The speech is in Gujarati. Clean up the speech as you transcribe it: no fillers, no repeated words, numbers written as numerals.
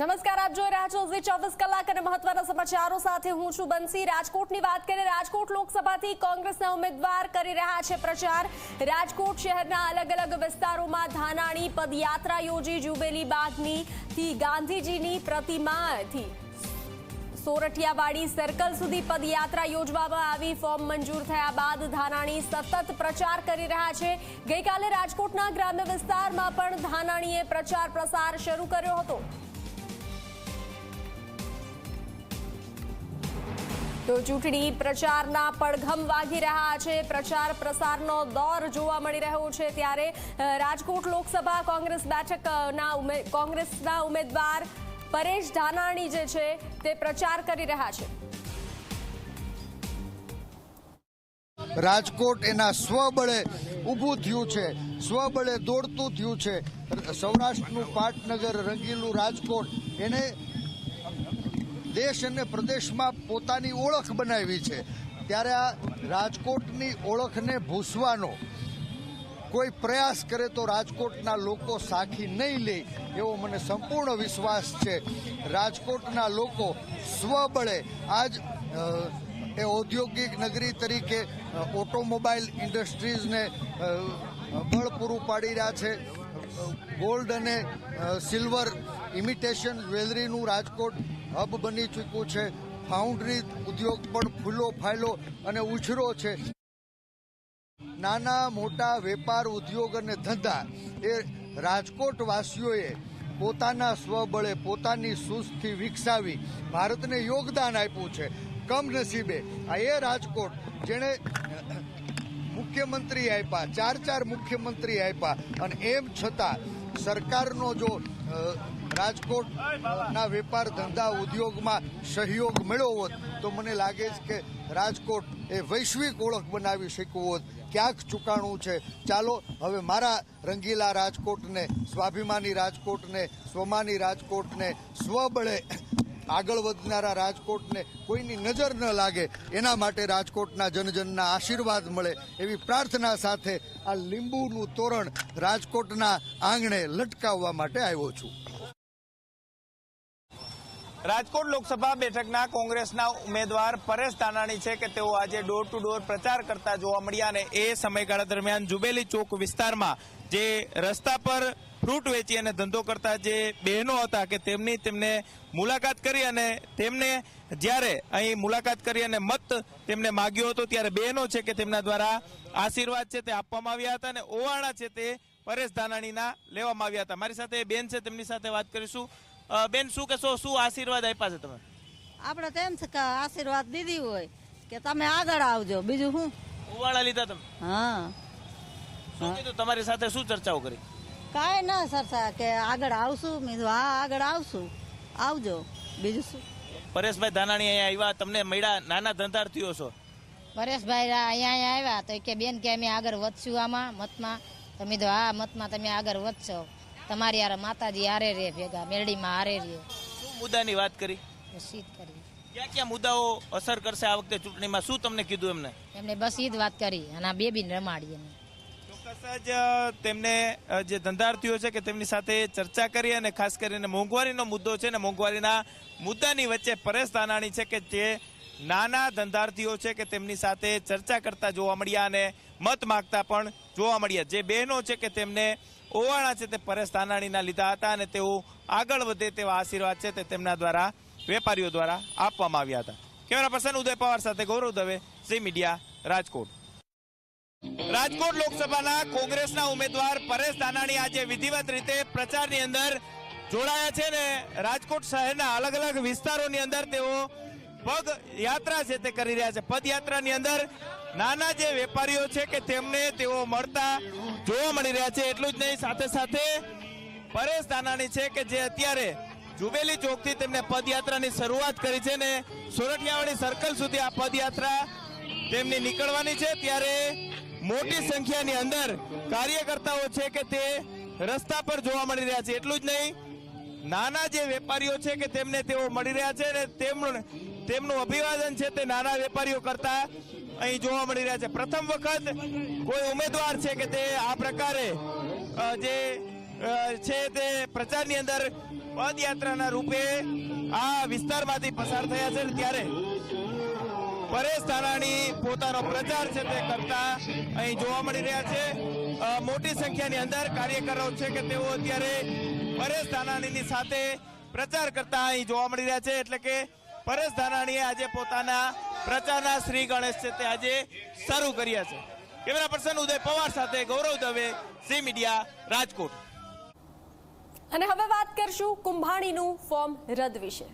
નમસ્કાર, આપ જોઈ રહ્યા છો 24 કલાક અને મહત્વના સમાચારો સાથે હું છું બંસી। રાજકોટની વાત કરીએ। રાજકોટ લોકસભાથી કોંગ્રેસના ઉમેદવાર કરી રહ્યા છે પ્રચાર। રાજકોટ શહેરના અલગ અલગ વિસ્તારોમાં ધાનાણી પદયાત્રા યોજી। જુબેલી બાગથી ગાંધીજીની પ્રતિમાથી સોરઠિયાવાડી સર્કલ સુધી પદયાત્રા યોજવામાં આવી। ફોર્મ મંજૂર થયા બાદ ધાનાણી સતત પ્રચાર કરી રહ્યા છે। ગઈકાલે રાજકોટના ગ્રામ્ય વિસ્તારમાં પણ ધાનાણીએ પ્રચાર પ્રસાર શરૂ કર્યો હતો। તો ચૂંટણી પ્રચારના પડઘમ વાગી રહ્યા છે। પ્રચાર પ્રસારનો દોર જોવા મળી રહ્યો છે। ત્યારે રાજકોટ લોકસભા કોંગ્રેસ કોંગ્રેસના ઉમેદવાર પરેશ ધાનાણી જે છે તે પ્રચાર કરી રહ્યા છે। રાજકોટ એના સ્વબળે ઊભું થયું છે, સ્વબળે દોડતું થયું છે। સૌરાષ્ટ્રનું પાટનગર રંગીલું રાજકોટ એને દેશ અને પ્રદેશમાં પોતાની ઓળખ બનાવી છે। ત્યારે આ રાજકોટની ઓળખને ભૂસવાનો કોઈ પ્રયાસ કરે તો રાજકોટના લોકો સાખી નહીં લે એવો મને સંપૂર્ણ વિશ્વાસ છે। રાજકોટના લોકો સ્વબળે આજ એ ઔદ્યોગિક નગરી તરીકે ઓટોમોબાઈલ ઇન્ડસ્ટ્રીઝને બળ પૂરું પાડી રહ્યા છે। ગોલ્ડ અને સિલ્વર ઇમિટેશન જ્વેલરીનું રાજકોટ હબ બની ચૂક્યું છે। ફાઉન્ડ્રી ઉદ્યોગ પણ ફૂલો ફાયલો અને ઉછરો છે। નાના મોટા વેપાર ઉદ્યોગ અને ધંધા એ રાજકોટવાસીઓએ પોતાના સ્વબળે પોતાની સૂઝથી વિકસાવી ભારતને યોગદાન આપ્યું છે। કમનસીબે આ એ રાજકોટ જેણે મુખ્યમંત્રી આપ્યા, ચાર મુખ્યમંત્રી આપ્યા અને એમ છતાં સરકારનો જો રાજકોટના વેપાર ધંધા ઉદ્યોગમાં સહયોગ મળ્યો હોત તો મને લાગે છે કે રાજકોટ એ વૈશ્વિક ઓળખ બનાવી શક્યું હોત। ક્યાંક ચૂકાણું છે। ચાલો હવે મારા રંગીલા રાજકોટને, સ્વાભિમાની રાજકોટને, સ્વમાની રાજકોટને, સ્વબળે આગળ વધનારા રાજકોટને કોઈની નજર ન લાગે એના માટે રાજકોટના જનજનના આશીર્વાદ મળે એવી પ્રાર્થના સાથે આ લીંબુનું તોરણ રાજકોટના આંગણે લટકાવવા માટે આવ્યો છું। રાજકોટ લોકસભા બેઠકના કોંગ્રેસના ઉમેદવાર પરેશ ધાનાણી છે કે તેઓ આજે ડોર ટુ ડોર પ્રચાર કરતા જોવા મળ્યા અને એ સમયગાળા દરમિયાન જુબેલી ચોક વિસ્તારમાં જે રસ્તા પર ફ્રૂટ વેચી અને ધંધો કરતા જે બહેનો હતા કે તેમને મુલાકાત કરી અને તેમને જ્યારે અહીં મુલાકાત કરી અને મત તેમને માગ્યો હતો ત્યારે બહેનો છે કે તેમના દ્વારા આશીર્વાદ છે તે આપવામાં આવ્યા હતા અને ઓવાણા છે તે પરેશ ધાનાણીના લેવામાં આવ્યા હતા। મારી સાથે બેન છે, તેમની સાથે વાત કરીશું। બેન, શું કહેશો, શું આશીર્વાદ આપ્યા છે તમે? આપણે તો એમ છે કે આશીર્વાદ દીધી હોય કે તમે આગળ આવજો, બીજું શું? ઓવાણા લીધા તમે? હા। શું કીધું, તમારી સાથે શું ચર્ચાઓ કરી? કાંઈ ના સરસા કે આગળ આવશું, મેં કીધું હા આગળ આવશું, આવજો, બીજું શું? પરેશભાઈ ધાનાણી અહીંયા આવ્યા, તમને મળ્યા, નાના ધંધાર્થીઓ છો? પરેશભાઈ અહીંયા આવ્યા તો કે બેન કે અમે આગળ વધશું આમાં મતમાં, તમે તો હા મતમાં તમે આગળ વધશો, તમારી યાર માતાજી હારે રે ભેગા મેરડીમાં હારે રે। શું મુદ્દાની વાત કરી? બસ ઈ જ કરી। ક્યાં મુદ્દાઓ અસર કરશે આ વખતે ચૂંટણીમાં, શું તમને કીધું એમને બસ ઈ જ વાત કરી અને આ બેબીને રમાડી એમને। ચોક્કસ જ તેમને જે ધંધાર્થીઓ છે કે તેમની સાથે ચર્ચા કરી અને ખાસ કરીને મોંઘવારીનો મુદ્દો છે ને મોંઘવારીના મુદ્દાની વચ્ચે પરેશ ધાનાણી છે કે જે નાના ધંધાર્થીઓ છે કે તેમની સાથે ચર્ચા કરતા જોવા મળ્યા અને મત માગતા પણ જોવા મળ્યા। જે બહેનો છે કે તેમને ઓવાણા છે તે પરેશ ધાનાણીના લીધા હતા અને તેઓ આગળ વધે તેવા આશીર્વાદ છે તે તેમના દ્વારા વેપારીઓ દ્વારા આપવામાં આવ્યા હતા। કેમેરા પર્સન ઉદય પવાર સાથે ગૌરવ દવે, ઝી મીડિયા, રાજકોટ। રાજકોટ લોકસભાના કોંગ્રેસના ઉમેદવાર પરેશ ધાનાણી આજે વિધિવત રીતે પ્રચારની અંદર જોડાયા છે ને રાજકોટ શહેરના અલગ અલગ વિસ્તારોની અંદર તેઓ પગ યાત્રા છે તે કરી રહ્યા છે। પદયાત્રાની અંદર નાના જે વેપારીઓ છે કે તેમને તેઓ મળતા જોવા મળી રહ્યા છે। એટલું જ નહીં, સાથે સાથે પરેશ ધાનાણી છે કે જે અત્યારે જુબેલી ચોકથી તેમને પદયાત્રાની શરૂઆત કરી છે ને સોરઠિયાવાડી સર્કલ સુધી આ પદયાત્રા તેમની નીકળવાની છે। ત્યારે મોટી સંખ્યાની અંદર કાર્યકર્તાઓ છે કે તે રસ્તા પર જોવા મળી રહ્યા છે। એટલું જ નહીં, નાના જે વેપારીઓ છે કે તેમને તેઓ મળી રહ્યા છે ને તેમનું અભિવાદન છે તે નાના વેપારીઓ કરતા અહીં જોવા મળી રહ્યા છે। પ્રથમ વખત કોઈ ઉમેદવાર છે કે તે આ પ્રકારે જે છે તે પ્રચારની અંદર પદયાત્રાના રૂપે આ વિસ્તારમાંથી પસાર થયા છે, ત્યારે પરેશ ધાનાણી પોતાનો પ્રચાર છે તે કરતા અહીં જોવા મળી રહ્યા છે. મોટી સંખ્યાની અંદર કાર્યકરો છે કે તેઓ અત્યારે પરેશ ધાનાણીની સાથે પ્રચાર કરતા અહીં જોવા મળી રહ્યા છે. એટલે કે પરેશ ધાનાણીએ આજે પોતાના પ્રચારના શ્રી ગણેશ છે તે આજે શરૂ કર્યા છે. કેમેરા પર્સન ઉદય પવાર સાથે ગૌરવ દવે, ઝી મીડિયા, રાજકોટ. અને હવે વાત કરશું કુંભાણીનું ફોર્મ રદ વિશે.